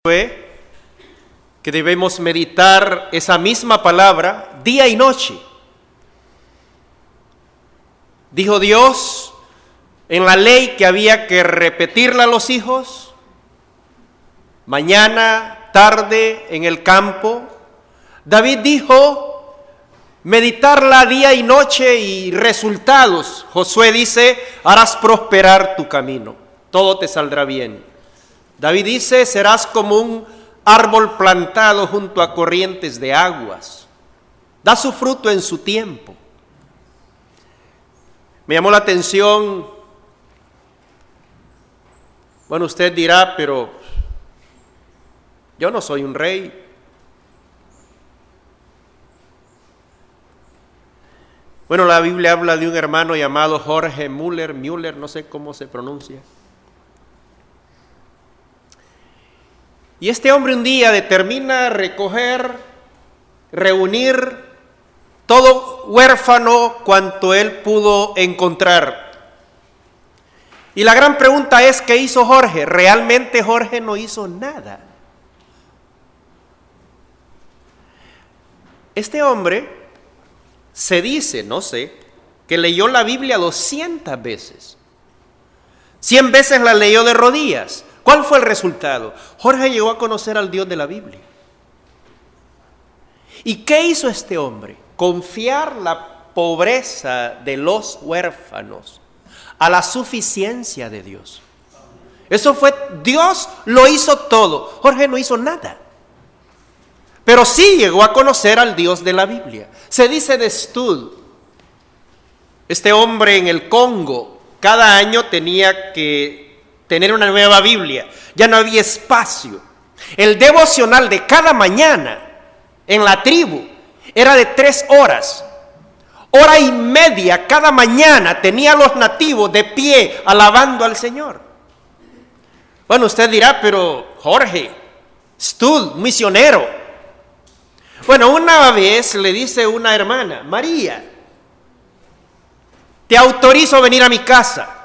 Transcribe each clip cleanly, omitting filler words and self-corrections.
fue que debemos meditar esa misma palabra día y noche. Dijo Dios en la ley que había que repetirla a los hijos, mañana, tarde, en el campo. David dijo, meditarla día y noche y resultados. Josué dice, harás prosperar tu camino, todo te saldrá bien. David dice, serás como un árbol plantado junto a corrientes de aguas. Da su fruto en su tiempo. Me llamó la atención, bueno, usted dirá, pero yo no soy un rey. Bueno, la Biblia habla de un hermano llamado Jorge Müller, no sé cómo se pronuncia. Y este hombre un día determina reunir todo huérfano cuanto él pudo encontrar. Y la gran pregunta es, ¿qué hizo Jorge? Realmente Jorge no hizo nada. Este hombre se dice, no sé, que leyó la Biblia 200 veces. 100 veces la leyó de rodillas. ¿Cuál fue el resultado? Jorge llegó a conocer al Dios de la Biblia. ¿Y qué hizo este hombre? Confiar la pobreza de los huérfanos a la suficiencia de Dios. Eso fue, Dios lo hizo todo. Jorge no hizo nada. Pero sí llegó a conocer al Dios de la Biblia. Se dice de Stud, este hombre en el Congo, cada año tenía que tener una nueva Biblia, ya no había espacio. El devocional de cada mañana en la tribu era de 3 horas. Hora y media cada mañana tenía los nativos de pie alabando al Señor. Bueno, usted dirá, pero Jorge, Stud, misionero. Bueno, una vez le dice una hermana, María, te autorizo a venir a mi casa.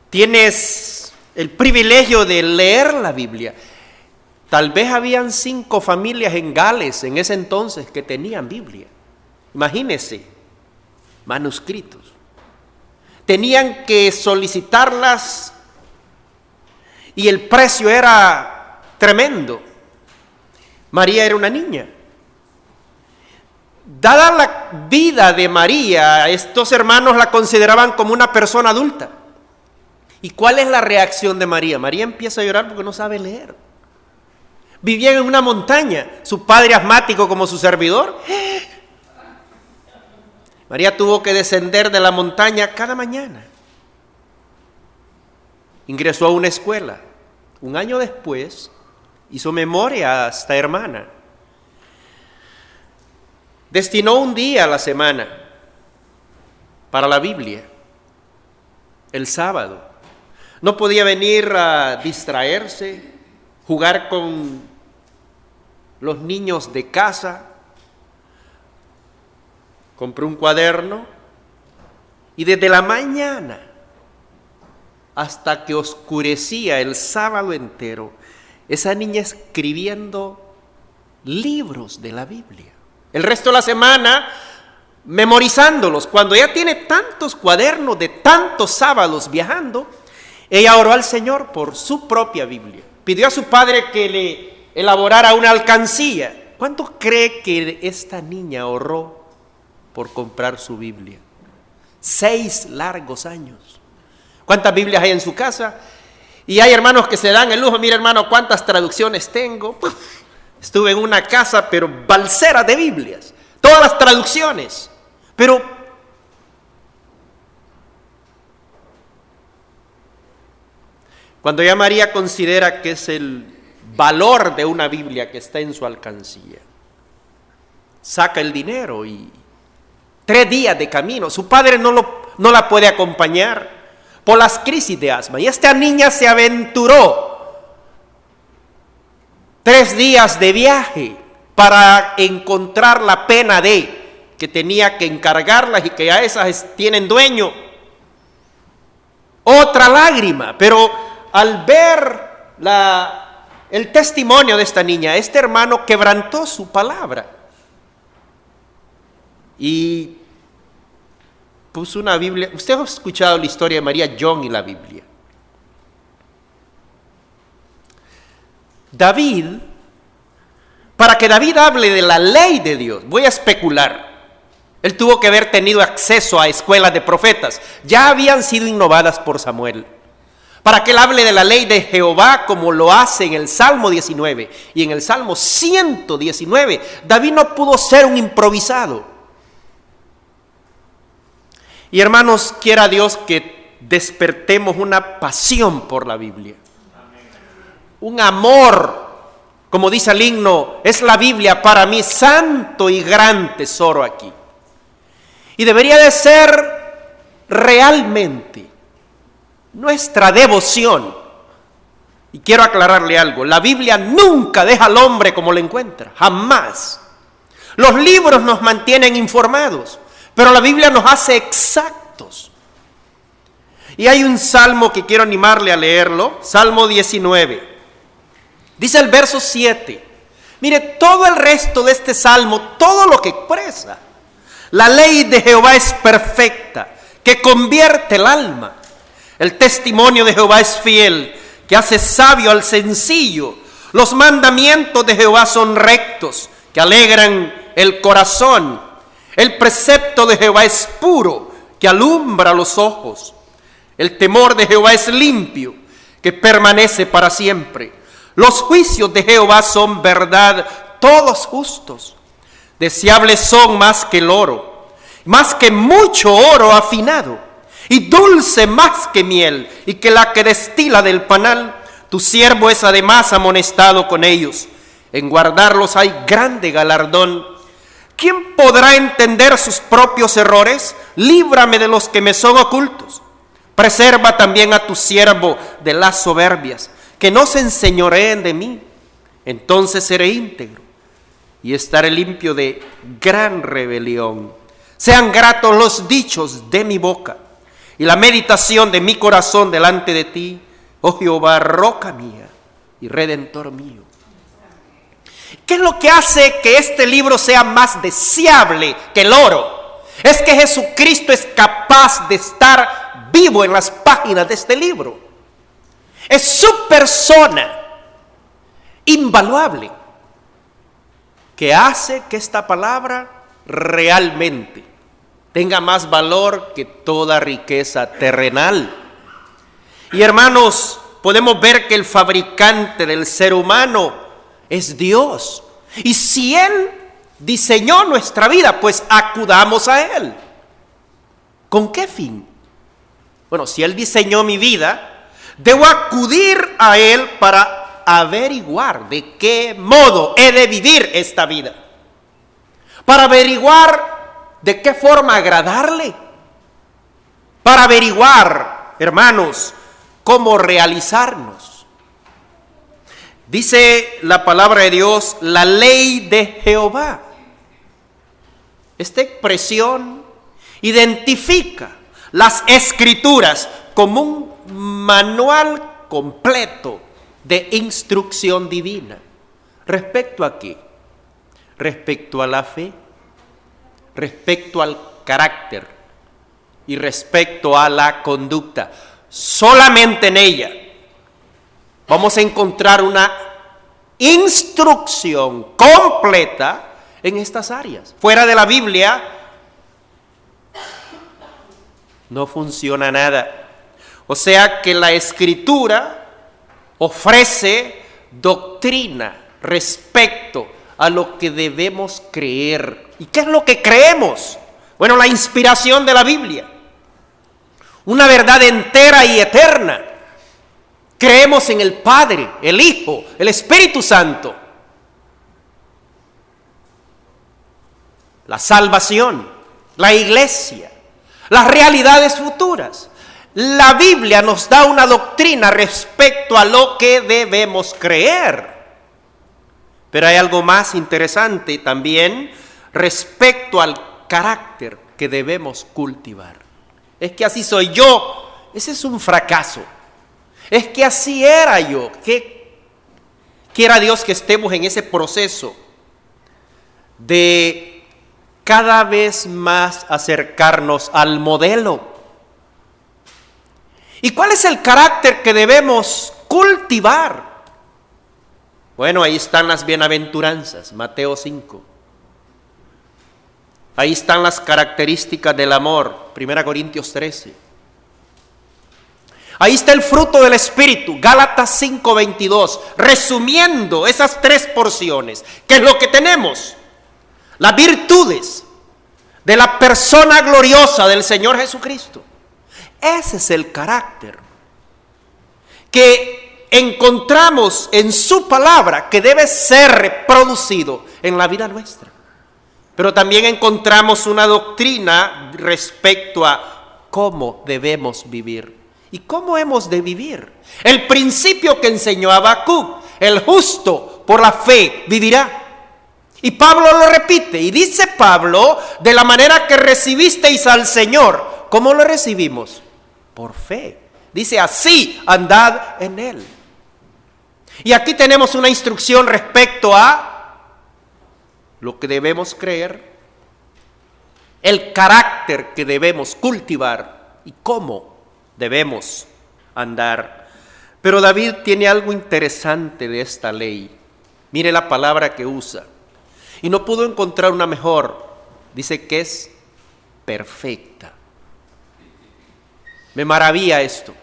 Tienes el privilegio de leer la Biblia. Tal vez habían 5 familias en Gales en ese entonces que tenían Biblia. Imagínense, manuscritos. Tenían que solicitarlas y el precio era tremendo. María era una niña. Dada la vida de María, estos hermanos la consideraban como una persona adulta. ¿Y cuál es la reacción de María? María empieza a llorar porque no sabe leer. Vivían en una montaña, su padre asmático como su servidor. María tuvo que descender de la montaña cada mañana. Ingresó a una escuela. Un año después hizo memoria a esta hermana. Destinó un día a la semana para la Biblia, el sábado. No podía venir a distraerse, jugar con los niños de casa. Compró un cuaderno y desde la mañana hasta que oscurecía el sábado entero, esa niña escribiendo libros de la Biblia. El resto de la semana memorizándolos. Cuando ella tiene tantos cuadernos de tantos sábados viajando, ella oró al Señor por su propia Biblia. Pidió a su padre que le elaborara una alcancía. ¿Cuánto cree que esta niña ahorró por comprar su Biblia? 6 largos años. ¿Cuántas Biblias hay en su casa? Y hay hermanos que se dan el lujo. Mira, hermano, cuántas traducciones tengo. Estuve en una casa, pero balsera de Biblias. Todas las traducciones. Pero cuando ya María considera que es el valor de una Biblia que está en su alcancía, saca el dinero y 3 días de camino. Su padre no la puede acompañar por las crisis de asma. Y esta niña se aventuró 3 días de viaje para encontrar la pena de que tenía que encargarlas y que ya esas tienen dueño. Otra lágrima, pero al ver el testimonio de esta niña. Este hermano quebrantó su palabra y puso una Biblia. Usted ha escuchado la historia de María John y la Biblia. David, para que David hable de la ley de Dios, voy a especular, él tuvo que haber tenido acceso a escuelas de profetas, ya habían sido innovadas por Samuel, para que él hable de la ley de Jehová como lo hace en el Salmo 19 y en el Salmo 119. David no pudo ser un improvisado. Y hermanos, quiera Dios que despertemos una pasión por la Biblia. Un amor, como dice el himno, es la Biblia para mí santo y gran tesoro aquí. Y debería de ser realmente nuestra devoción. Y quiero aclararle algo, la Biblia nunca deja al hombre como lo encuentra, jamás. Los libros nos mantienen informados, pero la Biblia nos hace exactos. Y hay un salmo que quiero animarle a leerlo, Salmo 19. Dice el verso 7, mire todo el resto de este salmo, todo lo que expresa. La ley de Jehová es perfecta, que convierte el alma. El testimonio de Jehová es fiel, que hace sabio al sencillo. Los mandamientos de Jehová son rectos, que alegran el corazón. El precepto de Jehová es puro, que alumbra los ojos. El temor de Jehová es limpio, que permanece para siempre. Los juicios de Jehová son verdad, todos justos. Deseables son más que el oro, más que mucho oro afinado, y dulce más que miel, y que la que destila del panal. Tu siervo es además amonestado con ellos. En guardarlos hay grande galardón. ¿Quién podrá entender sus propios errores? Líbrame de los que me son ocultos. Preserva también a tu siervo de las soberbias, que no se enseñoreen de mí. Entonces seré íntegro y estaré limpio de gran rebelión. Sean gratos los dichos de mi boca y la meditación de mi corazón delante de ti, oh Jehová, roca mía y redentor mío. ¿Qué es lo que hace que este libro sea más deseable que el oro? Es que Jesucristo es capaz de estar vivo en las páginas de este libro. Es su persona invaluable que hace que esta palabra realmente tenga más valor que toda riqueza terrenal. Y hermanos, podemos ver que el fabricante del ser humano es Dios. Y si Él diseñó nuestra vida, pues acudamos a Él. ¿Con qué fin? Bueno, si Él diseñó mi vida, debo acudir a Él para averiguar de qué modo he de vivir esta vida. Para averiguar de qué forma agradarle. Para averiguar, hermanos, cómo realizarnos. Dice la palabra de Dios, la ley de Jehová. Esta expresión identifica las escrituras como un manual completo de instrucción divina. ¿Respecto a qué? Respecto a la fe, respecto al carácter y respecto a la conducta. Solamente en ella vamos a encontrar una instrucción completa en estas áreas. Fuera de la Biblia no funciona nada. O sea que la Escritura ofrece doctrina respecto a lo que debemos creer. ¿Y qué es lo que creemos? Bueno, la inspiración de la Biblia. Una verdad entera y eterna. Creemos en el Padre, el Hijo, el Espíritu Santo. La salvación, la iglesia, las realidades futuras. La Biblia nos da una doctrina respecto a lo que debemos creer. Pero hay algo más interesante también respecto al carácter que debemos cultivar. Es que así soy yo. Ese es un fracaso. Es que así era yo. quiera Dios que estemos en ese proceso de cada vez más acercarnos al modelo. ¿Y cuál es el carácter que debemos cultivar? Bueno, ahí están las bienaventuranzas, Mateo 5. Ahí están las características del amor, 1 Corintios 13. Ahí está el fruto del Espíritu, Gálatas 5:22. Resumiendo esas tres porciones, ¿qué es lo que tenemos? Las virtudes de la persona gloriosa del Señor Jesucristo. Ese es el carácter que encontramos en su palabra, que debe ser reproducido en la vida nuestra. Pero también encontramos una doctrina respecto a cómo debemos vivir y cómo hemos de vivir. El principio que enseñó Habacuc: el justo por la fe vivirá. Y Pablo lo repite, y dice Pablo: de la manera que recibisteis al Señor. ¿Cómo lo recibimos? Por fe. Dice: así andad en Él. Y aquí tenemos una instrucción respecto a lo que debemos creer, el carácter que debemos cultivar y cómo debemos andar. Pero David tiene algo interesante de esta ley. Mire la palabra que usa. Y no pudo encontrar una mejor. Dice que es perfecta. Me maravilla esto.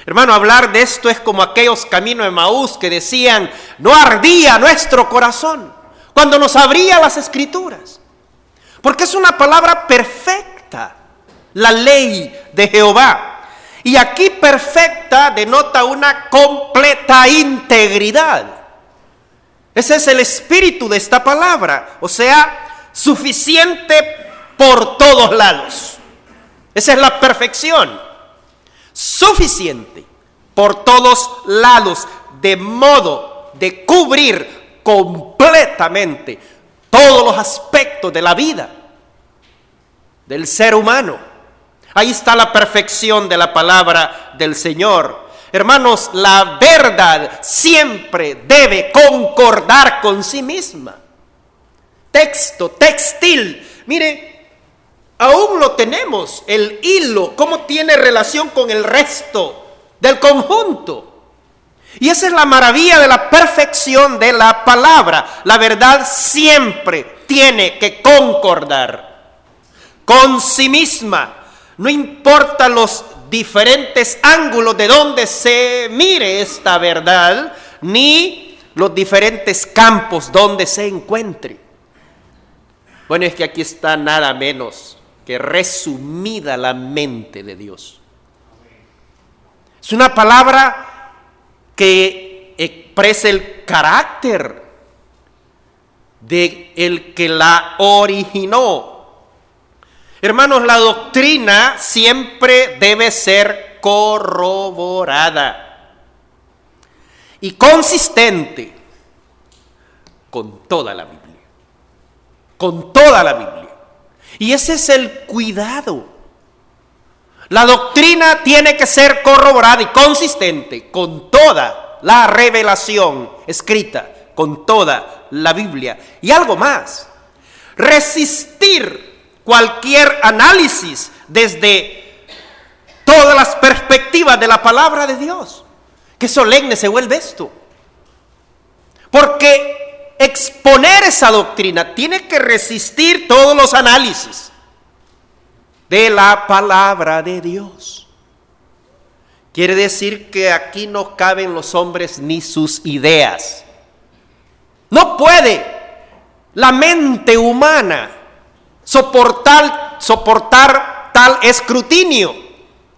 Hermano, hablar de esto es como aquellos caminos de Emaús que decían: no ardía nuestro corazón cuando nos abría las Escrituras. Porque es una palabra perfecta, la ley de Jehová. Y aquí perfecta denota una completa integridad. Ese es el espíritu de esta palabra, o sea, suficiente por todos lados. Esa es la perfección. Suficiente por todos lados, de modo de cubrir completamente todos los aspectos de la vida del ser humano. Ahí está la perfección de la palabra del Señor. Hermanos, la verdad siempre debe concordar con sí misma. Texto, textil. Mire, aún lo tenemos, el hilo, cómo tiene relación con el resto del conjunto. Y esa es la maravilla de la perfección de la palabra. La verdad siempre tiene que concordar con sí misma. No importa los diferentes ángulos de donde se mire esta verdad, ni los diferentes campos donde se encuentre. Bueno, es que aquí está nada menos que resumida la mente de Dios. Es una palabra que expresa el carácter de el que la originó. Hermanos, la doctrina siempre debe ser corroborada y consistente con toda la Biblia. Con toda la Biblia. Y ese es el cuidado. La doctrina tiene que ser corroborada y consistente con toda la revelación escrita, con toda la Biblia. Y algo más, resistir cualquier análisis desde todas las perspectivas de la palabra de Dios. Qué solemne se vuelve esto. Porque exponer esa doctrina tiene que resistir todos los análisis de la palabra de Dios. Quiere decir que aquí no caben los hombres ni sus ideas. No puede la mente humana soportar tal escrutinio.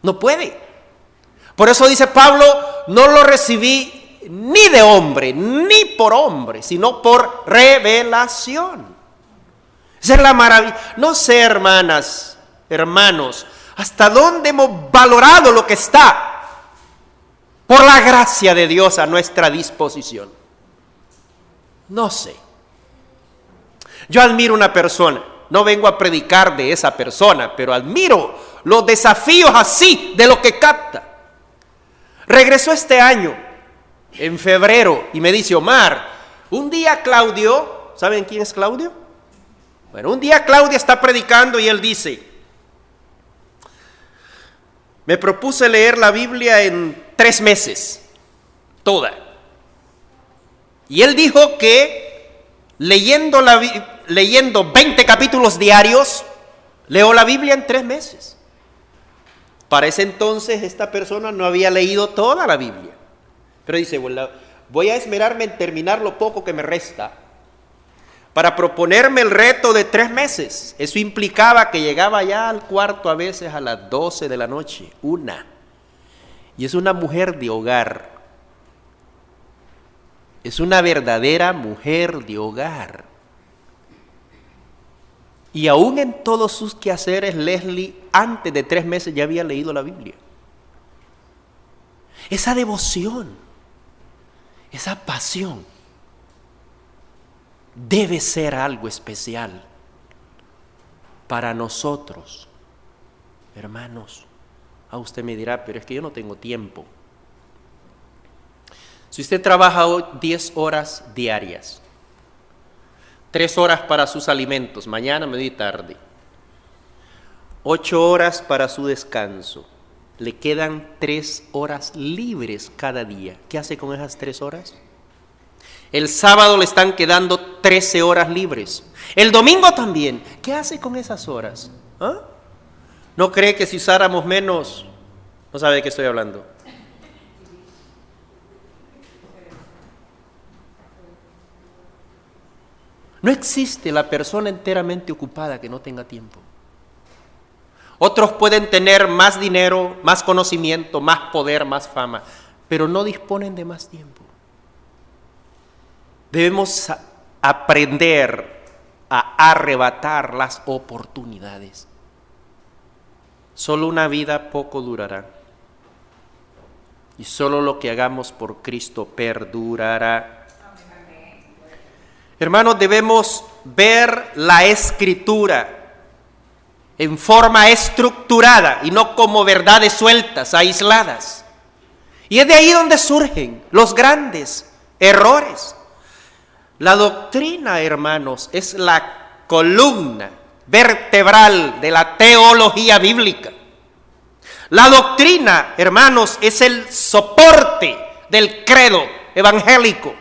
No puede. Por eso dice Pablo: no lo recibí ni de hombre, ni por hombre, sino por revelación. Esa es la maravilla. No sé, hermanas, hermanos, hasta dónde hemos valorado lo que está por la gracia de Dios a nuestra disposición. No sé. Yo admiro una persona. No vengo a predicar de esa persona, pero admiro los desafíos así de lo que capta. Regresó este año en febrero y me dice: Omar, un día Claudio, ¿saben quién es Claudio? Bueno, un día Claudio está predicando y él dice: me propuse leer la Biblia en 3 meses, toda. Y él dijo que leyendo 20 capítulos diarios, leo la Biblia en 3 meses. Para ese entonces esta persona no había leído toda la Biblia. Pero dice: bueno, voy a esmerarme en terminar lo poco que me resta para proponerme el reto de 3 meses. Eso implicaba que llegaba ya al cuarto a veces a las 12 de la noche, 1. Y es una mujer de hogar. Es una verdadera mujer de hogar. Y aún en todos sus quehaceres, Leslie, antes de 3 meses ya había leído la Biblia. Esa devoción, esa pasión, debe ser algo especial para nosotros. Hermanos, usted me dirá: pero es que yo no tengo tiempo. Si usted trabaja 10 horas diarias, 3 horas para sus alimentos, mañana, media y tarde, 8 horas para su descanso, le quedan 3 horas libres cada día. ¿Qué hace con esas 3 horas? El sábado le están quedando 13 horas libres. El domingo también. ¿Qué hace con esas horas? ¿No cree que si usáramos menos? No sabe de qué estoy hablando. No existe la persona enteramente ocupada que no tenga tiempo. Otros pueden tener más dinero, más conocimiento, más poder, más fama, pero no disponen de más tiempo. Debemos aprender a arrebatar las oportunidades. Solo una vida poco durará. Y solo lo que hagamos por Cristo perdurará. Hermanos, debemos ver la Escritura en forma estructurada y no como verdades sueltas, aisladas. Y es de ahí donde surgen los grandes errores. La doctrina, hermanos, es la columna vertebral de la teología bíblica. La doctrina, hermanos, es el soporte del credo evangélico.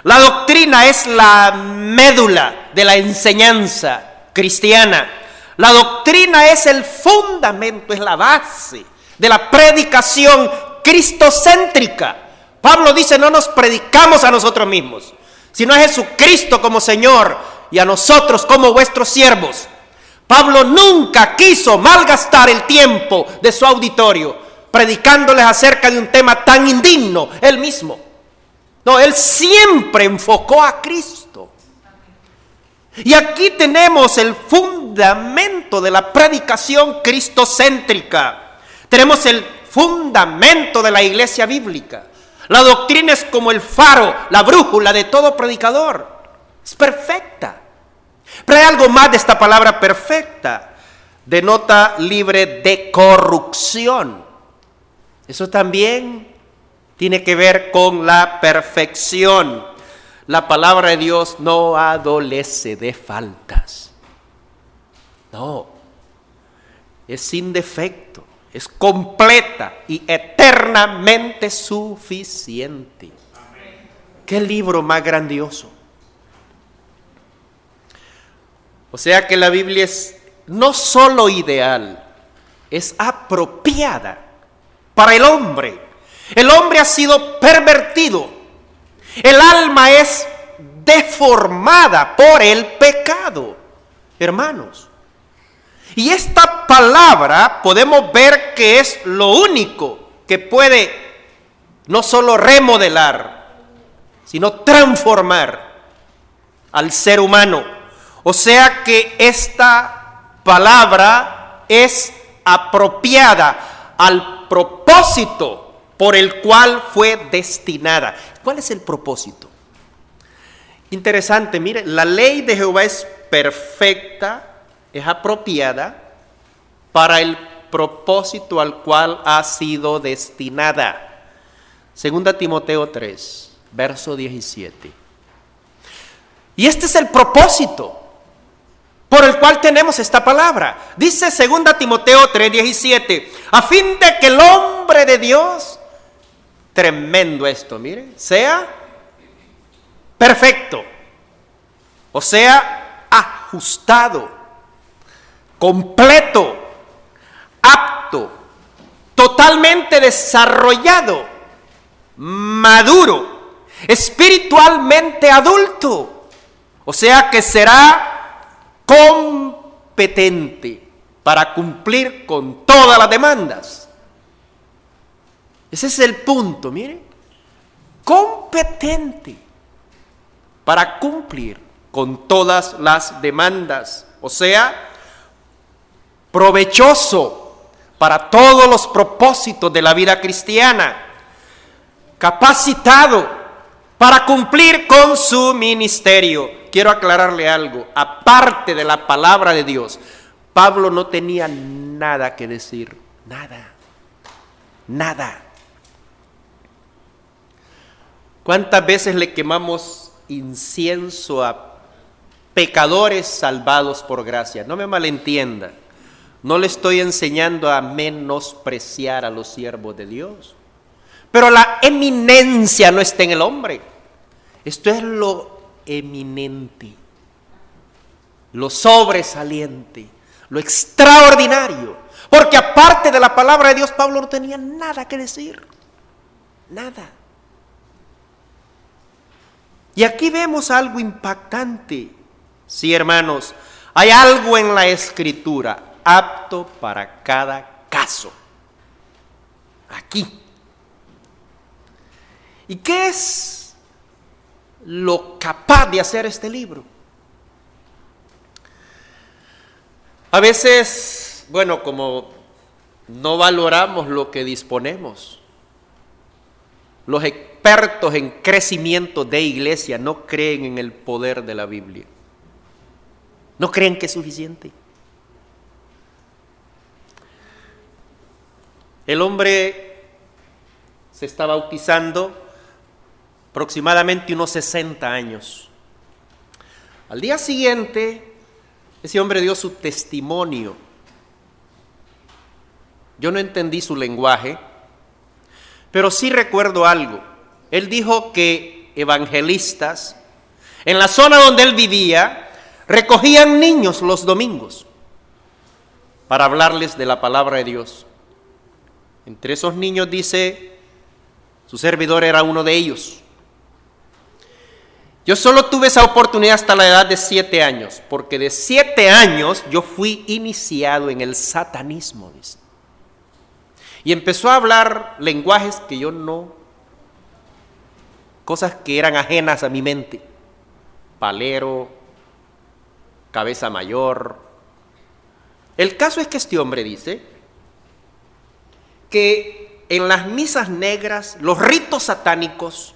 La doctrina es la médula de la enseñanza cristiana. La doctrina es el fundamento, es la base de la predicación cristocéntrica. Pablo dice: no nos predicamos a nosotros mismos, sino a Jesucristo como Señor y a nosotros como vuestros siervos. Pablo nunca quiso malgastar el tiempo de su auditorio predicándoles acerca de un tema tan indigno él mismo. No, él siempre enfocó a Cristo. Y aquí tenemos el fundamento de la predicación cristocéntrica. Tenemos el fundamento de la iglesia bíblica. La doctrina es como el faro, la brújula de todo predicador. Es perfecta. Pero hay algo más de esta palabra perfecta. Denota libre de corrupción. Eso también tiene que ver con la perfección. La palabra de Dios no adolece de faltas. No. Es sin defecto. Es completa y eternamente suficiente. Amén. ¡Qué libro más grandioso! O sea que la Biblia es no solo ideal, es apropiada para el hombre. El hombre ha sido pervertido. El alma es deformada por el pecado, hermanos. Y esta palabra podemos ver que es lo único que puede no solo remodelar, sino transformar al ser humano. O sea que esta palabra es apropiada al propósito por el cual fue destinada. ¿Cuál es el propósito? Interesante, mire, la ley de Jehová es perfecta, es apropiada para el propósito al cual ha sido destinada. Segunda Timoteo 3, verso 17. Y este es el propósito por el cual tenemos esta palabra. Dice 2 Timoteo 3:17, a fin de que el hombre de Dios, tremendo esto, mire, sea perfecto, o sea, ajustado, completo, apto, totalmente desarrollado, maduro, espiritualmente adulto, o sea que será competente para cumplir con todas las demandas. Ese es el punto, mire. Competente para cumplir con todas las demandas. O sea, provechoso para todos los propósitos de la vida cristiana. Capacitado para cumplir con su ministerio. Quiero aclararle algo, aparte de la palabra de Dios, Pablo no tenía nada que decir, nada. ¿Cuántas veces le quemamos incienso a pecadores salvados por gracia? No me malentienda, no le estoy enseñando a menospreciar a los siervos de Dios, pero la eminencia no está en el hombre, esto es lo eminente, lo sobresaliente, lo extraordinario, porque aparte de la palabra de Dios, Pablo no tenía nada que decir, nada. Y aquí vemos algo impactante, sí, hermanos, hay algo en la Escritura apto para cada caso, aquí. ¿Y qué es lo capaz de hacer este libro? A veces, bueno, como no valoramos lo que disponemos, los expertos en crecimiento de iglesia no creen en el poder de la Biblia, no creen que es suficiente. El hombre se está bautizando aproximadamente unos 60 años. Al día siguiente, ese hombre dio su testimonio. Yo no entendí su lenguaje, pero sí recuerdo algo. Él dijo que evangelistas, en la zona donde él vivía, recogían niños los domingos para hablarles de la palabra de Dios. Entre esos niños, dice, su servidor era uno de ellos. Yo solo tuve esa oportunidad hasta la edad de 7 años, porque de 7 años yo fui iniciado en el satanismo, dice. Y empezó a hablar lenguajes que yo no, cosas que eran ajenas a mi mente. Palero, cabeza mayor. El caso es que este hombre dice que en las misas negras, los ritos satánicos,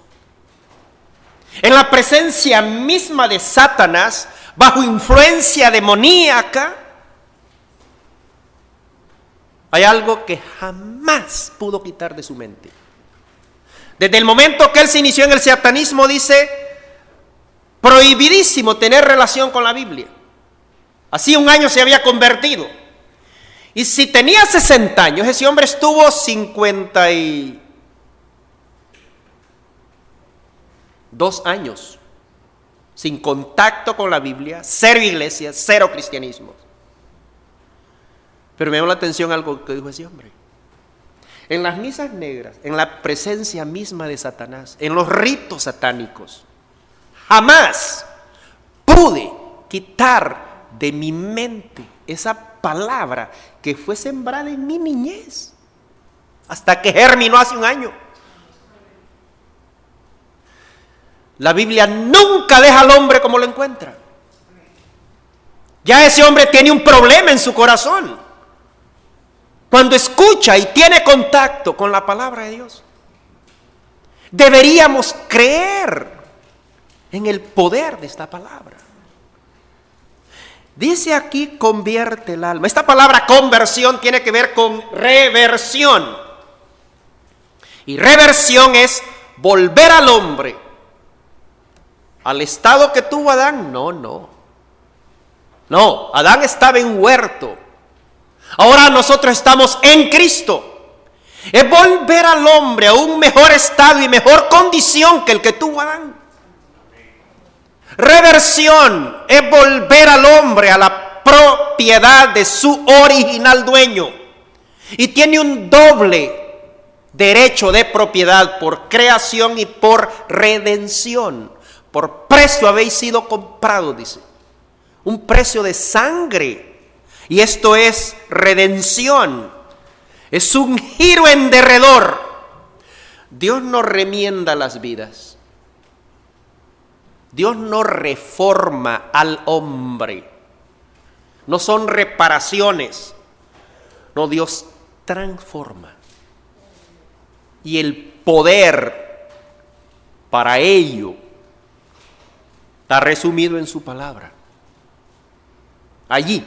en la presencia misma de Satanás, bajo influencia demoníaca, hay algo que jamás pudo quitar de su mente. Desde el momento que él se inició en el satanismo, dice, prohibidísimo tener relación con la Biblia. Así un año se había convertido. Y si tenía 60 años, ese hombre estuvo 52 años sin contacto con la Biblia, cero iglesia, cero cristianismo. Pero me llamó la atención algo que dijo ese hombre. En las misas negras, en la presencia misma de Satanás, en los ritos satánicos, jamás pude quitar de mi mente esa palabra que fue sembrada en mi niñez, hasta que germinó hace un año. La Biblia nunca deja al hombre como lo encuentra. Ya ese hombre tiene un problema en su corazón cuando escucha y tiene contacto con la palabra de Dios. Deberíamos creer en el poder de esta palabra. Dice aquí, convierte el alma. Esta palabra conversión tiene que ver con reversión. Y reversión es volver al hombre al estado que tuvo Adán. No, Adán estaba en huerto. Ahora nosotros estamos en Cristo. Es volver al hombre a un mejor estado y mejor condición que el que tuvo Adán. Reversión es volver al hombre a la propiedad de su original dueño. Y tiene un doble derecho de propiedad por creación y por redención. Por precio habéis sido comprados, dice. Un precio de sangre. Y esto es redención. Es un giro en derredor. Dios no remienda las vidas. Dios no reforma al hombre. No son reparaciones. No, Dios transforma. Y el poder para ello está resumido en su palabra. Allí.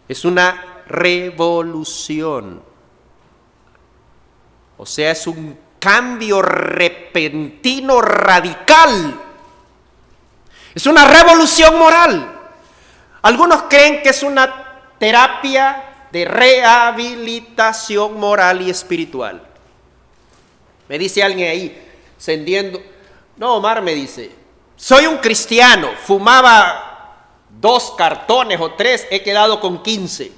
Es una revolución. O sea, es un cambio repentino, radical. Es una revolución moral. Algunos creen que es una terapia de rehabilitación moral y espiritual. Me dice alguien ahí, encendiendo. No, Omar, me dice, soy un cristiano, fumaba 2 cartones o 3, he quedado con 15.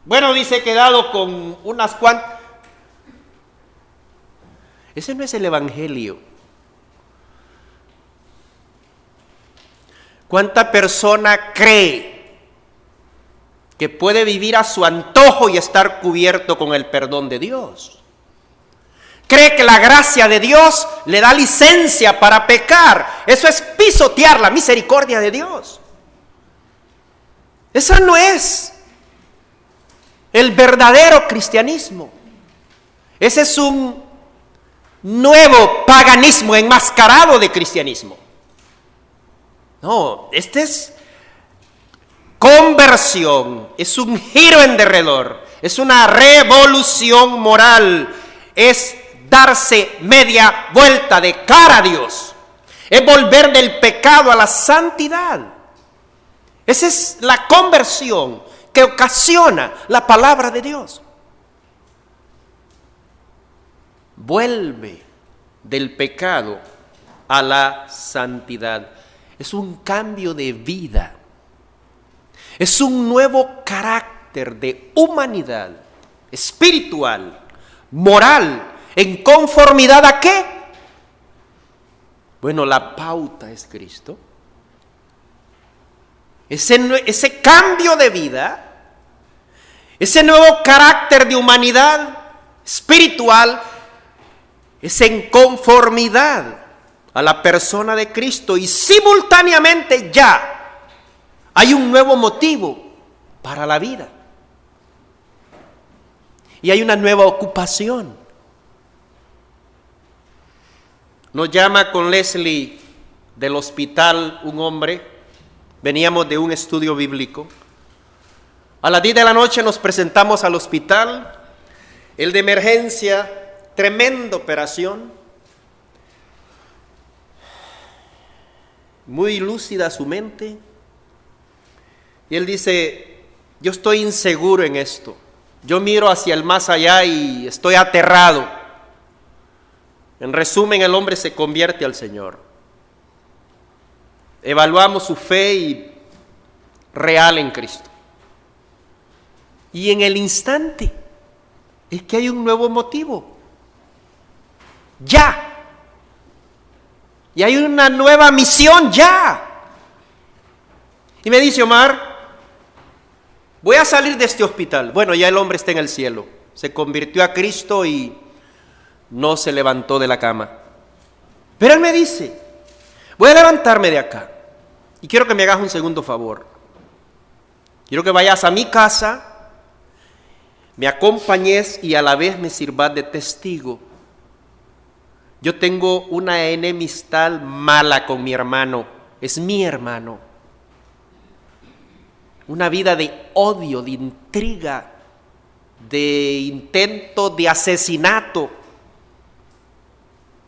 Bueno, dice, he quedado con unas cuantas. Ese no es el evangelio. ¿Cuánta persona cree que puede vivir a su antojo y estar cubierto con el perdón de Dios? Cree que la gracia de Dios le da licencia para pecar. Eso es pisotear la misericordia de Dios. Esa no es el verdadero cristianismo. Ese es un nuevo paganismo enmascarado de cristianismo. No, este es conversión, es un giro en derredor, es una revolución moral, es darse media vuelta de cara a Dios, es volver del pecado a la santidad. Esa es la conversión que ocasiona la palabra de Dios. Vuelve del pecado a la santidad. Es un cambio de vida. Es un nuevo carácter de humanidad espiritual, moral, ¿en conformidad a qué? Bueno, la pauta es Cristo. Ese cambio de vida, ese nuevo carácter de humanidad espiritual, es en conformidad a la persona de Cristo y simultáneamente ya hay un nuevo motivo para la vida. Y hay una nueva ocupación. Nos llama con Leslie del hospital un hombre, veníamos de un estudio bíblico. A las 10 de la noche nos presentamos al hospital, el de emergencia, tremenda operación. Muy lúcida su mente. Y él dice, yo estoy inseguro en esto. Yo miro hacia el más allá y estoy aterrado. En resumen, el hombre se convierte al Señor. Evaluamos su fe y real en Cristo. Y en el instante es que hay un nuevo motivo. Ya. Y hay una nueva misión ya. Y me dice, Omar, voy a salir de este hospital. Bueno, ya el hombre está en el cielo. Se convirtió a Cristo y no se levantó de la cama. Pero él me dice, voy a levantarme de acá. Y quiero que me hagas un segundo favor. Quiero que vayas a mi casa, me acompañes y a la vez me sirvas de testigo. Yo tengo una enemistad mala con mi hermano. Es mi hermano. una vida de odio, de intriga, de intento de asesinato.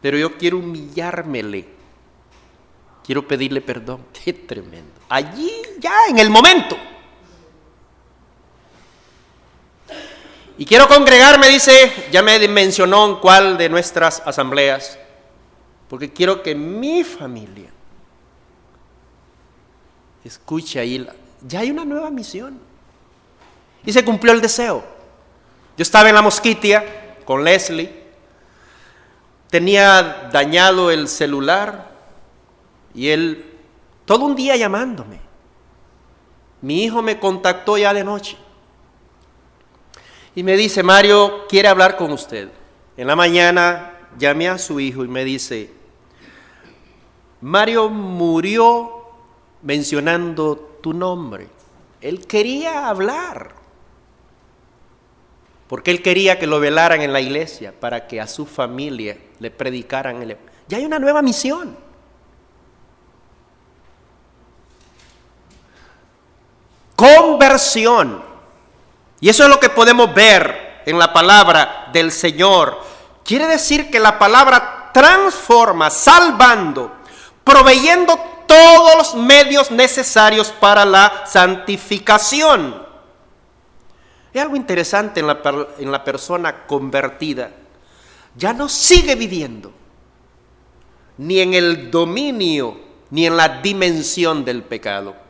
Pero yo quiero humillármele, quiero pedirle perdón. Qué tremendo. Allí, ya en el momento. Y quiero congregarme, dice, ya me mencionó en cuál de nuestras asambleas, porque quiero que mi familia escuche ahí, ya hay una nueva misión. Y se cumplió el deseo. Yo estaba en la Mosquitia con Leslie, tenía dañado el celular y él todo un día llamándome. Mi hijo me contactó ya de noche y me dice: Mario quiere hablar con usted. En la mañana llamé a su hijo y me dice: Mario murió mencionando tu nombre. Él quería hablar, porque él quería que lo velaran en la iglesia para que a su familia le predicaran. Ya hay una nueva misión. Conversión. Y eso es lo que podemos ver en la palabra del Señor. Quiere decir que la palabra transforma, salvando, proveyendo todos los medios necesarios para la santificación. Es algo interesante en la persona convertida. Ya no sigue viviendo ni en el dominio ni en la dimensión del pecado.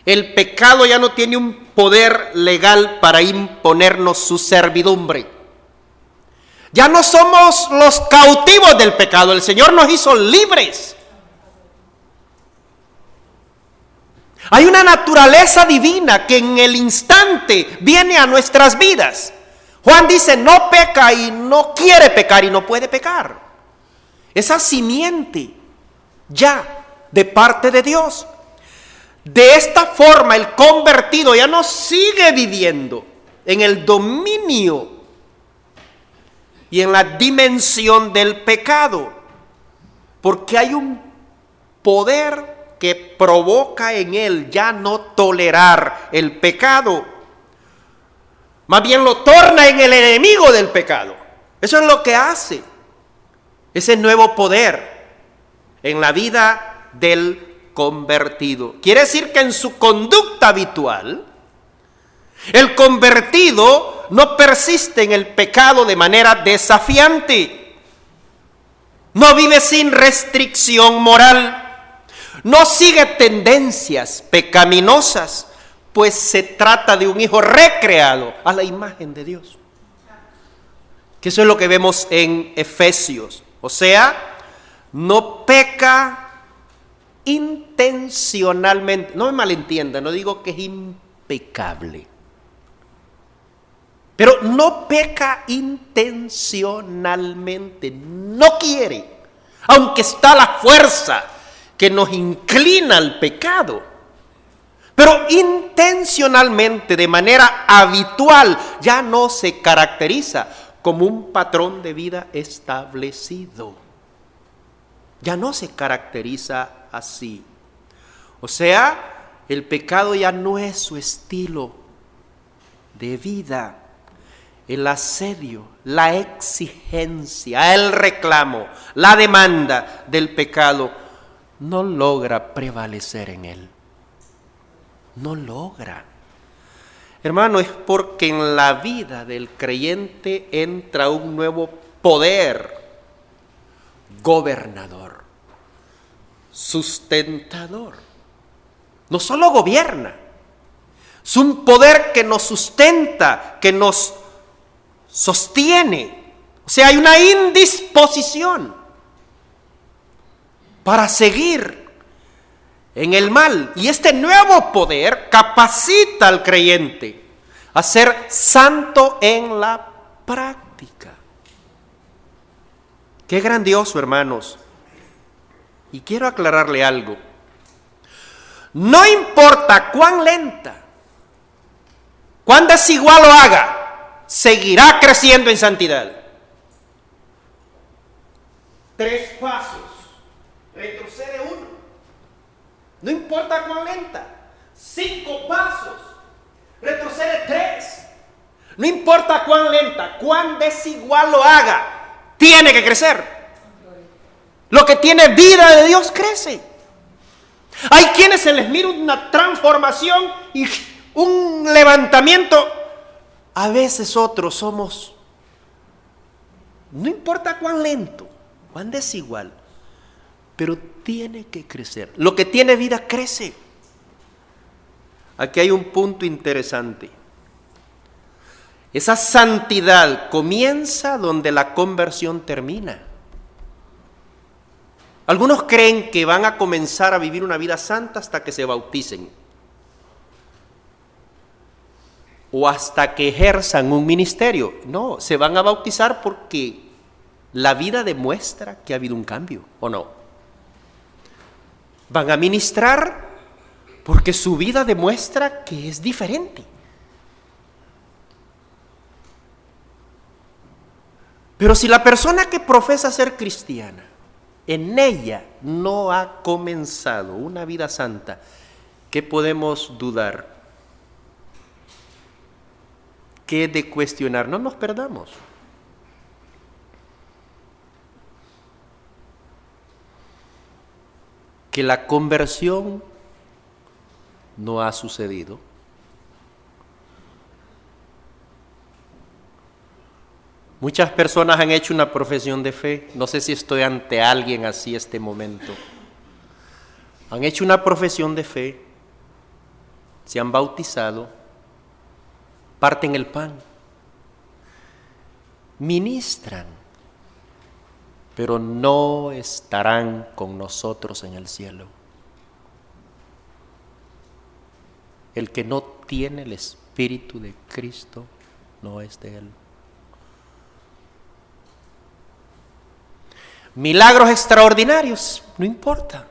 El pecado ya no tiene un poder legal para imponernos su servidumbre. Ya no somos los cautivos del pecado. El Señor nos hizo libres. Hay una naturaleza divina que en el instante viene a nuestras vidas. Juan dice: no peca y no quiere pecar y no puede pecar. Esa simiente ya de parte de Dios. De esta forma el convertido ya no sigue viviendo en el dominio y en la dimensión del pecado, porque hay un poder que provoca en él ya no tolerar el pecado. Más bien lo torna en el enemigo del pecado. Eso es lo que hace ese nuevo poder en la vida del convertido. Quiere decir que en su conducta habitual, el convertido no persiste en el pecado de manera desafiante. No vive sin restricción moral. No sigue tendencias pecaminosas, pues se trata de un hijo recreado a la imagen de Dios. Que eso es lo que vemos en Efesios. O sea, no peca intencionalmente. No me malentienda, no digo que es impecable, pero no peca intencionalmente, no quiere, aunque está la fuerza que nos inclina al pecado, pero intencionalmente, de manera habitual, ya no se caracteriza como un patrón de vida establecido. Ya no se caracteriza así. O sea, el pecado ya no es su estilo de vida. El asedio, la exigencia, el reclamo, la demanda del pecado no logra prevalecer en él. No logra. Hermano, es porque en la vida del creyente entra un nuevo poder gobernador, sustentador. No solo gobierna, es un poder que nos sustenta, que nos sostiene. O sea, hay una indisposición para seguir en el mal. Y este nuevo poder capacita al creyente a ser santo en la práctica. Qué grandioso, hermanos. Y quiero aclararle algo. No importa cuán lenta, cuán desigual lo haga, seguirá creciendo en santidad. 3 pasos, retrocede 1. No importa cuán lenta, 5 pasos, retrocede 3. No importa cuán lenta, cuán desigual lo haga, tiene que crecer. Lo que tiene vida de Dios crece. Hay quienes se les mira una transformación y un levantamiento. A veces otros somos, no importa cuán lento, cuán desigual, pero tiene que crecer. Lo que tiene vida crece. Aquí hay un punto interesante. Esa santidad comienza donde la conversión termina. Algunos creen que van a comenzar a vivir una vida santa hasta que se bauticen o hasta que ejerzan un ministerio. No, se van a bautizar porque la vida demuestra que ha habido un cambio, ¿o no? Van a ministrar porque su vida demuestra que es diferente. Pero si la persona que profesa ser cristiana, en ella no ha comenzado una vida santa, ¿qué podemos dudar? ¿Qué de cuestionar? No nos perdamos. Que la conversión no ha sucedido. Muchas personas han hecho una profesión de fe. No sé si estoy ante alguien así este momento. Han hecho una profesión de fe, se han bautizado, parten el pan, ministran, pero no estarán con nosotros en el cielo. El que no tiene el Espíritu de Cristo no es de Él. Milagros extraordinarios, no importa.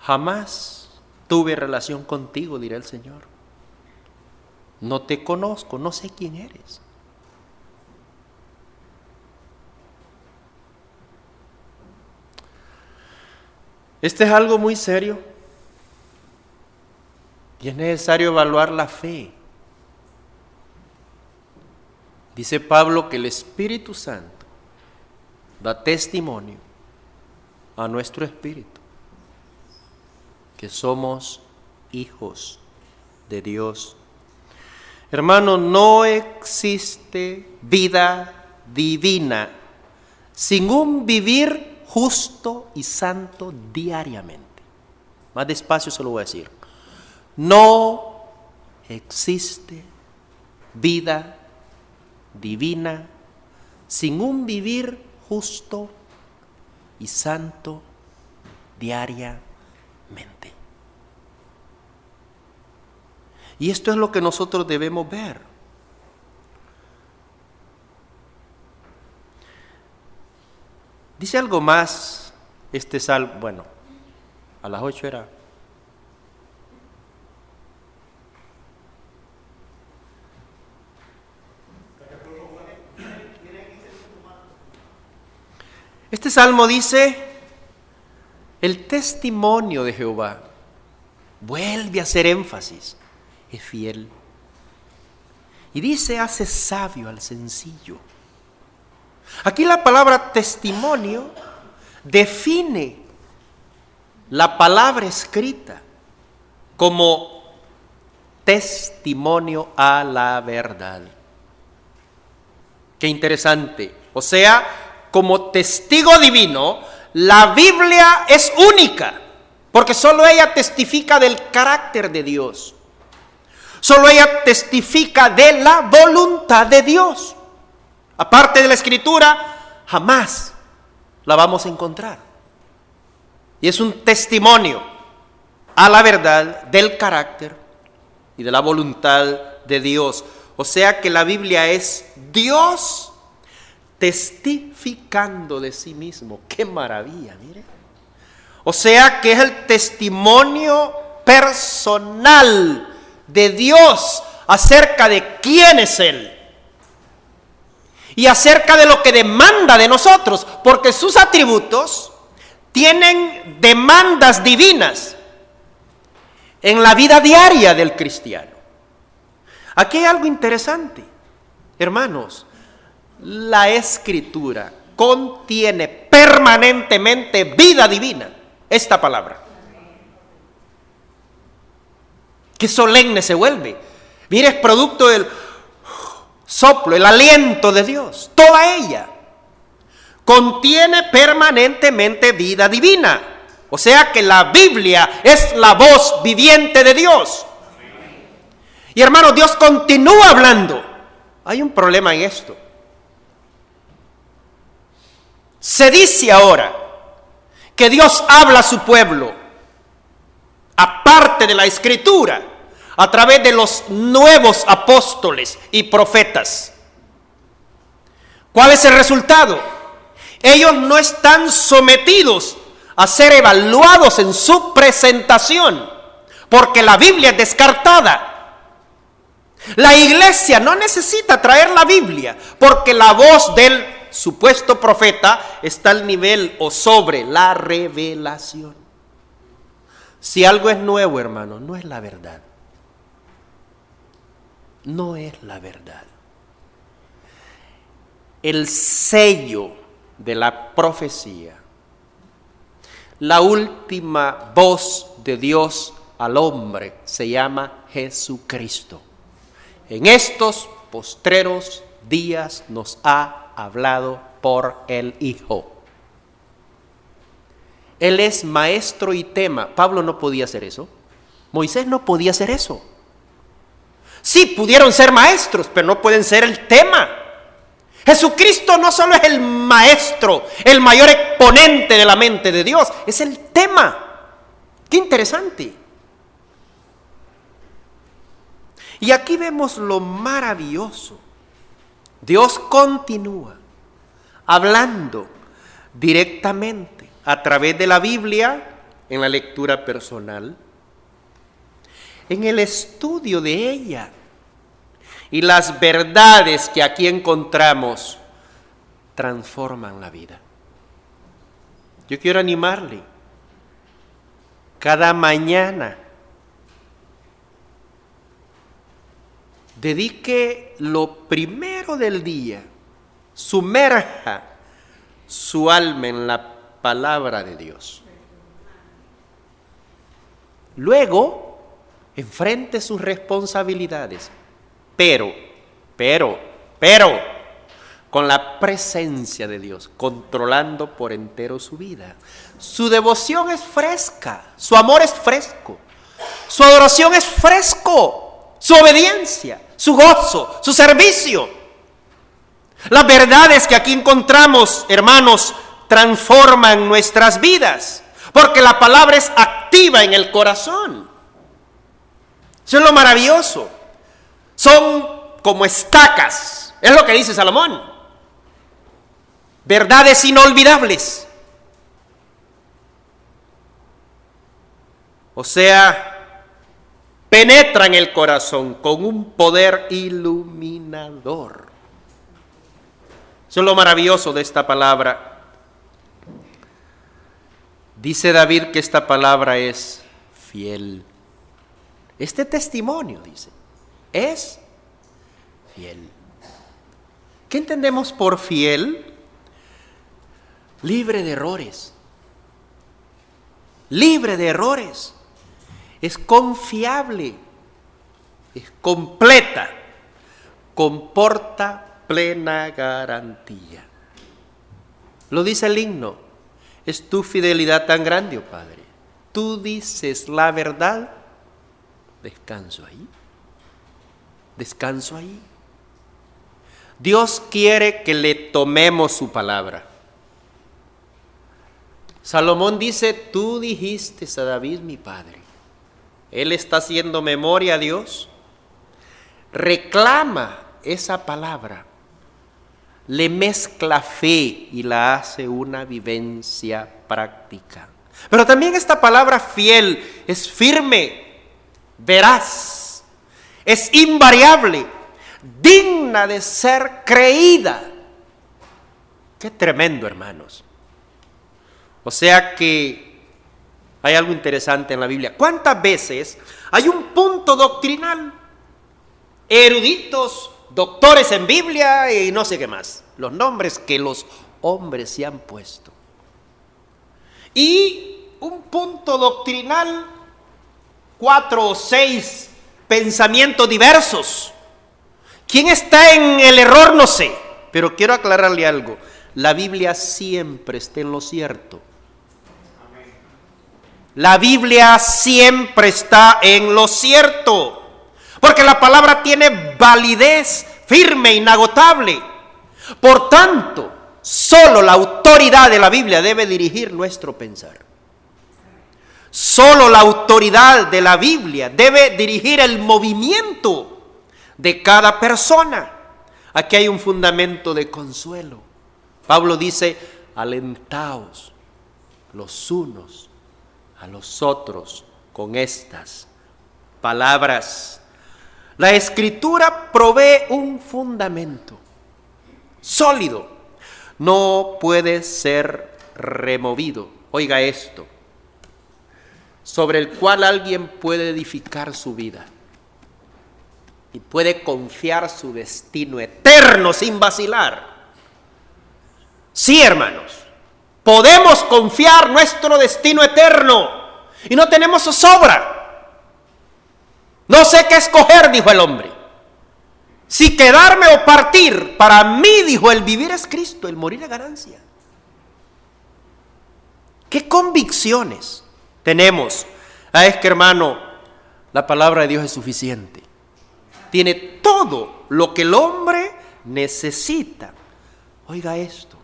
Jamás tuve relación contigo, dirá el Señor. No te conozco, no sé quién eres. Este es algo muy serio y es necesario evaluar la fe. Dice Pablo que el Espíritu Santo da testimonio a nuestro espíritu que somos hijos de Dios. Hermano, no existe vida divina sin un vivir justo y santo diariamente. Más despacio se lo voy a decir. No existe vida divina sin un vivir justo y santo diariamente. Y esto es lo que nosotros debemos ver. Dice algo más este salmo, bueno, a las 8 era. Este salmo dice, el testimonio de Jehová vuelve a hacer énfasis, es fiel. Y dice, hace sabio al sencillo. Aquí la palabra testimonio define la palabra escrita como testimonio a la verdad. Qué interesante. O sea, como testigo divino, la Biblia es única, porque solo ella testifica del carácter de Dios. Solo ella testifica de la voluntad de Dios. Aparte de la Escritura, jamás la vamos a encontrar. Y es un testimonio a la verdad del carácter y de la voluntad de Dios. O sea que la Biblia es Dios testificando de sí mismo. ¡Qué maravilla! Mire. O sea que es el testimonio personal de Dios acerca de quién es Él y acerca de lo que demanda de nosotros, porque sus atributos tienen demandas divinas en la vida diaria del cristiano. Aquí hay algo interesante, hermanos. La Escritura contiene permanentemente vida divina, esta palabra. Qué solemne se vuelve. Mire, es producto del soplo, el aliento de Dios. Toda ella contiene permanentemente vida divina. O sea que la Biblia es la voz viviente de Dios. Y hermanos, Dios continúa hablando. Hay un problema en esto. Se dice ahora que Dios habla a su pueblo, aparte de la Escritura, a través de los nuevos apóstoles y profetas. ¿Cuál es el resultado? Ellos no están sometidos a ser evaluados en su presentación, porque la Biblia es descartada. La iglesia no necesita traer la Biblia, porque la voz del supuesto profeta está al nivel o sobre la revelación. Si algo es nuevo, hermano, no es la verdad. No es la verdad. El sello de la profecía, la última voz de Dios al hombre, se llama Jesucristo. En estos postreros días nos ha hablado por el Hijo. Él es maestro y tema. Pablo no podía hacer eso. Moisés no podía hacer eso. Sí, pudieron ser maestros, pero no pueden ser el tema. Jesucristo no solo es el maestro, el mayor exponente de la mente de Dios, es el tema. Qué interesante. Y aquí vemos lo maravilloso. Dios continúa hablando directamente a través de la Biblia, en la lectura personal, en el estudio de ella. Y las verdades que aquí encontramos transforman la vida. Yo quiero animarle. Cada mañana dedique lo primero del día, sumerja su alma en la palabra de Dios. Luego, enfrente sus responsabilidades, pero, con la presencia de Dios, controlando por entero su vida. Su devoción es fresca, su amor es fresco, su adoración es fresco, su obediencia, su gozo, su servicio. Las verdades que aquí encontramos, hermanos, transforman nuestras vidas, porque la palabra es activa en el corazón. Eso es lo maravilloso. Son como estacas, es lo que dice Salomón. Verdades inolvidables. O sea, penetran el corazón con un poder iluminador. Eso es lo maravilloso de esta palabra. Dice David que esta palabra es fiel. Este testimonio, dice, es fiel. ¿Qué entendemos por fiel? Libre de errores. Libre de errores. Es confiable. Es completa. Comporta plena garantía. Lo dice el himno. Es tu fidelidad tan grande, oh Padre. Tú dices la verdad. Descanso ahí. Descanso ahí. Dios quiere que le tomemos su palabra. Salomón dice, tú dijiste a David mi padre. Él está haciendo memoria a Dios. Reclama esa palabra. Le mezcla fe y la hace una vivencia práctica. Pero también esta palabra fiel es firme, veraz, es invariable, digna de ser creída. Qué tremendo, hermanos. O sea que hay algo interesante en la Biblia. ¿Cuántas veces hay un punto doctrinal? Eruditos, doctores en Biblia y no sé qué más. Los nombres que los hombres se han puesto. Y un punto doctrinal, 4 o 6 pensamientos diversos. ¿Quién está en el error? No sé. Pero quiero aclararle algo. La Biblia siempre está en lo cierto. La Biblia siempre está en lo cierto, porque la palabra tiene validez firme, inagotable. Por tanto, solo la autoridad de la Biblia debe dirigir nuestro pensar. Solo la autoridad de la Biblia debe dirigir el movimiento de cada persona. Aquí hay un fundamento de consuelo. Pablo dice, alentaos los unos a los otros con estas palabras. La Escritura provee un fundamento sólido, no puede ser removido. Oiga esto, sobre el cual alguien puede edificar su vida y puede confiar su destino eterno sin vacilar. Sí, hermanos, podemos confiar nuestro destino eterno y no tenemos zozobra. No sé qué escoger, dijo el hombre. Si quedarme o partir, para mí, dijo, el vivir es Cristo, el morir es ganancia. ¿Qué convicciones tenemos? Es que, hermano, la palabra de Dios es suficiente. Tiene todo lo que el hombre necesita. Oiga esto,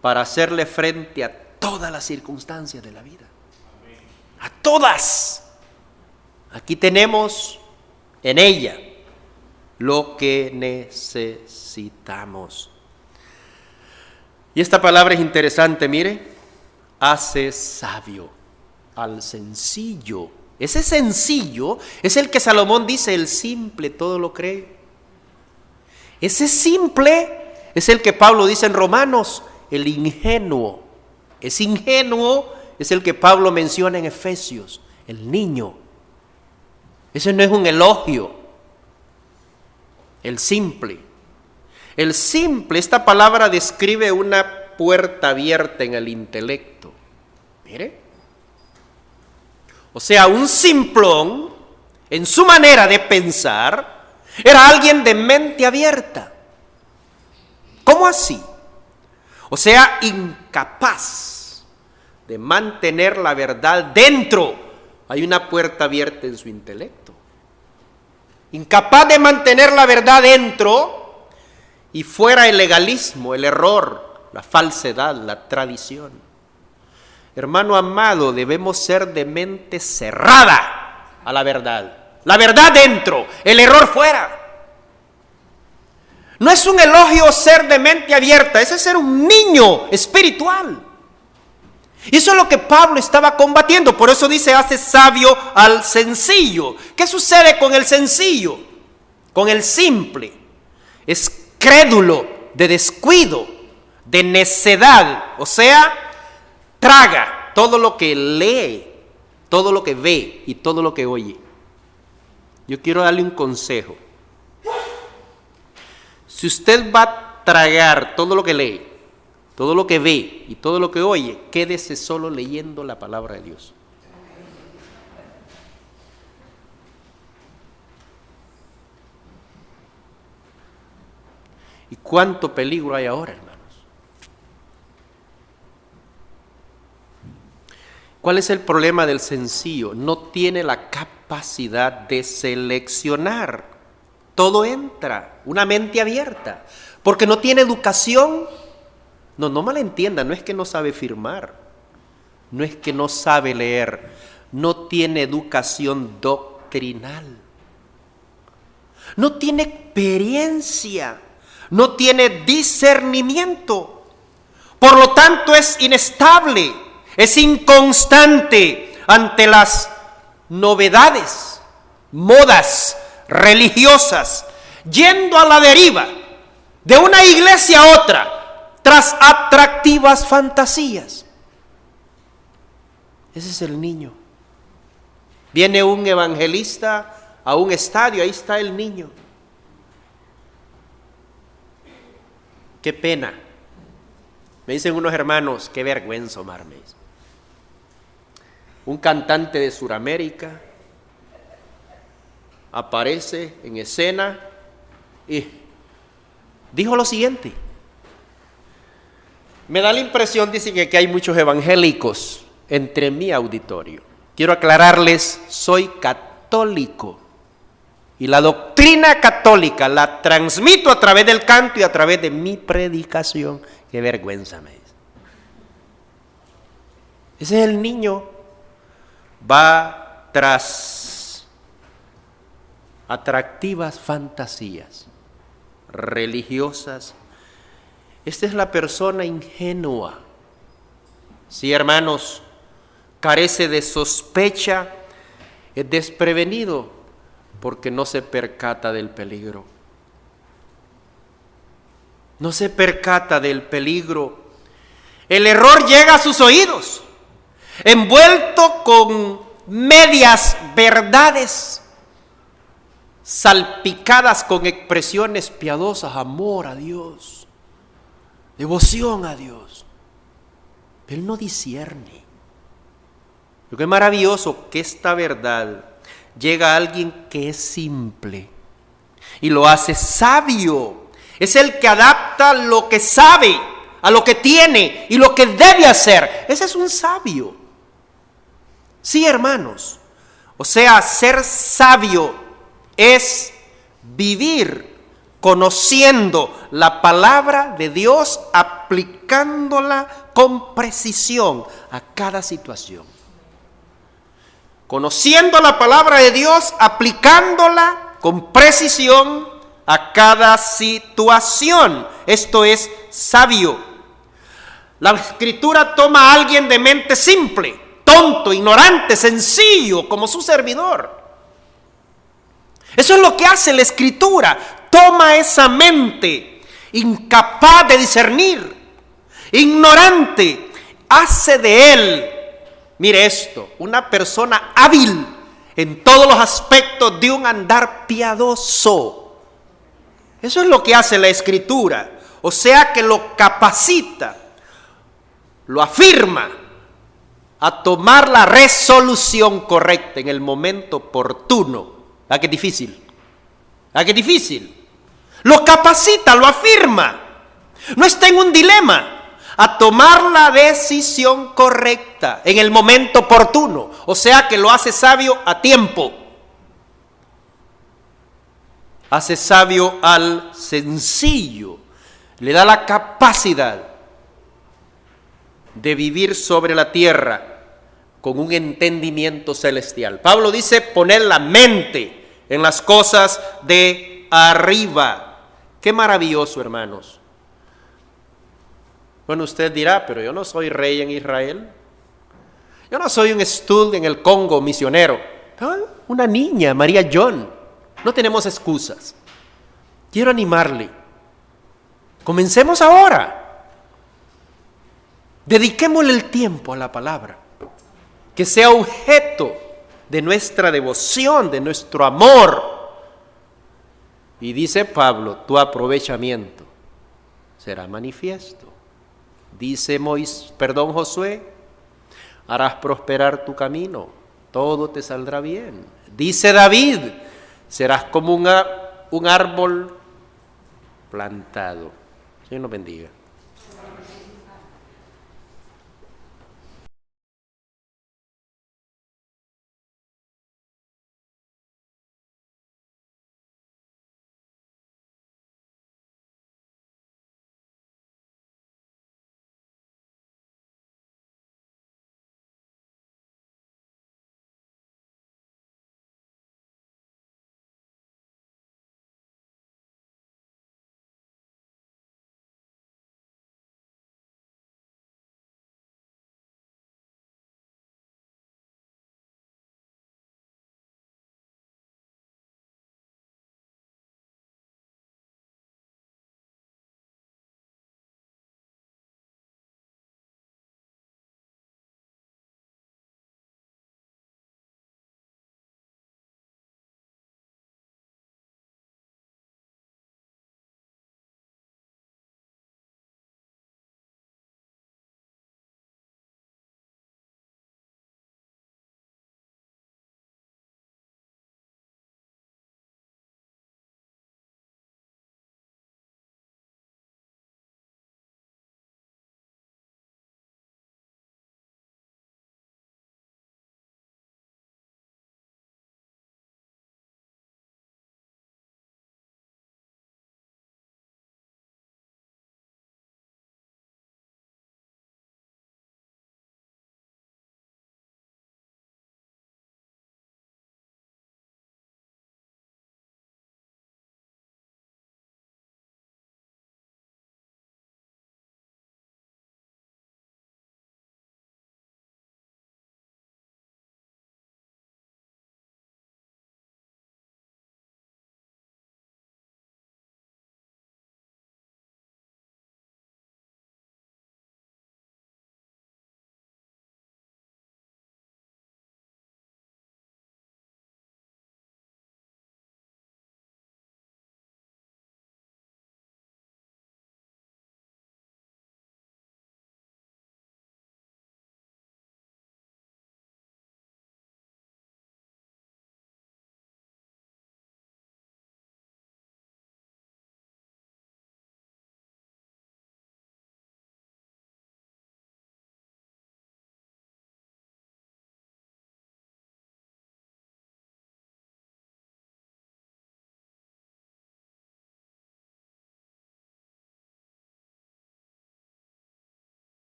para hacerle frente a todas las circunstancias de la vida. A todas. Aquí tenemos en ella lo que necesitamos. Y esta palabra es interesante, mire. Hace sabio al sencillo. Ese sencillo es el que Salomón dice, el simple todo lo cree. Ese simple es el que Pablo dice en Romanos, el ingenuo. Ese ingenuo es el que Pablo menciona en Efesios, el niño. Ese no es un elogio. El simple. El simple, esta palabra describe una puerta abierta en el intelecto. Mire. O sea, un simplón, en su manera de pensar, era alguien de mente abierta. ¿Cómo así? O sea, incapaz de mantener la verdad dentro. Hay una puerta abierta en su intelecto. Incapaz de mantener la verdad dentro y fuera el legalismo, el error, la falsedad, la tradición. Hermano amado, debemos ser de mente cerrada a la verdad. La verdad dentro, el error fuera. No es un elogio ser de mente abierta, ese es ser un niño espiritual. Y eso es lo que Pablo estaba combatiendo. Por eso dice, hace sabio al sencillo. ¿Qué sucede con el sencillo? Con el simple. Es crédulo, de descuido, de necedad. O sea, traga todo lo que lee, todo lo que ve y todo lo que oye. Yo quiero darle un consejo. Si usted va a tragar todo lo que lee, todo lo que ve y todo lo que oye, quédese solo leyendo la palabra de Dios. ¿Y cuánto peligro hay ahora, hermanos? ¿Cuál es el problema del sencillo? No tiene la capacidad de seleccionar. Todo entra, una mente abierta, porque no tiene educación. No malentienda, no es que no sabe firmar, no es que no sabe leer, no tiene educación doctrinal, no tiene experiencia, no tiene discernimiento, por lo tanto es inestable, es inconstante ante las novedades, modas religiosas, yendo a la deriva de una iglesia a otra, tras atractivas fantasías. Ese es el niño. Viene un evangelista a un estadio, ahí está el niño. Qué pena. Me dicen unos hermanos, qué vergüenza, Omar, me dice. Un cantante de Sudamérica aparece en escena y dijo lo siguiente. Me da la impresión, dicen que hay muchos evangélicos entre mi auditorio. Quiero aclararles, soy católico y la doctrina católica la transmito a través del canto y a través de mi predicación. Qué vergüenza me dice. Ese es el niño, va tras atractivas fantasías religiosas. Esta es la persona ingenua. Sí, hermanos, carece de sospecha, es desprevenido porque no se percata del peligro. No se percata del peligro. El error llega a sus oídos, envuelto con medias verdades, salpicadas con expresiones piadosas, amor a Dios, devoción a Dios. Él no discierne. Lo que es maravilloso, que esta verdad llega a alguien que es simple y lo hace sabio. Es el que adapta lo que sabe a lo que tiene y lo que debe hacer. Ese es un sabio. Sí, hermanos. O sea, ser sabio es vivir conociendo la palabra de Dios, aplicándola con precisión a cada situación. Conociendo la palabra de Dios, aplicándola con precisión a cada situación. Esto es sabio. La Escritura toma a alguien de mente simple, tonto, ignorante, sencillo, como su servidor. Eso es lo que hace la Escritura. Toma esa mente incapaz de discernir, ignorante, hace de él, mire esto, una persona hábil en todos los aspectos de un andar piadoso. Eso es lo que hace la Escritura. O sea que lo capacita, lo afirma a tomar la resolución correcta en el momento oportuno. ¿A qué difícil? ¿A qué difícil? Lo capacita, lo afirma. No está en un dilema. A tomar la decisión correcta en el momento oportuno. O sea que lo hace sabio a tiempo. Hace sabio al sencillo. Le da la capacidad de vivir sobre la tierra con un entendimiento celestial. Pablo dice poner la mente en las cosas de arriba. Qué maravilloso, hermanos. Bueno, usted dirá, pero yo no soy rey en Israel. Yo no soy un stud en el Congo misionero. Una niña, María John. No tenemos excusas. Quiero animarle. Comencemos ahora. Dediquémosle el tiempo a la palabra. Que sea objeto de nuestra devoción, de nuestro amor. Y dice Pablo, tu aprovechamiento será manifiesto. Dice Josué, harás prosperar tu camino, todo te saldrá bien. Dice David, serás como un árbol plantado. Señor nos bendiga.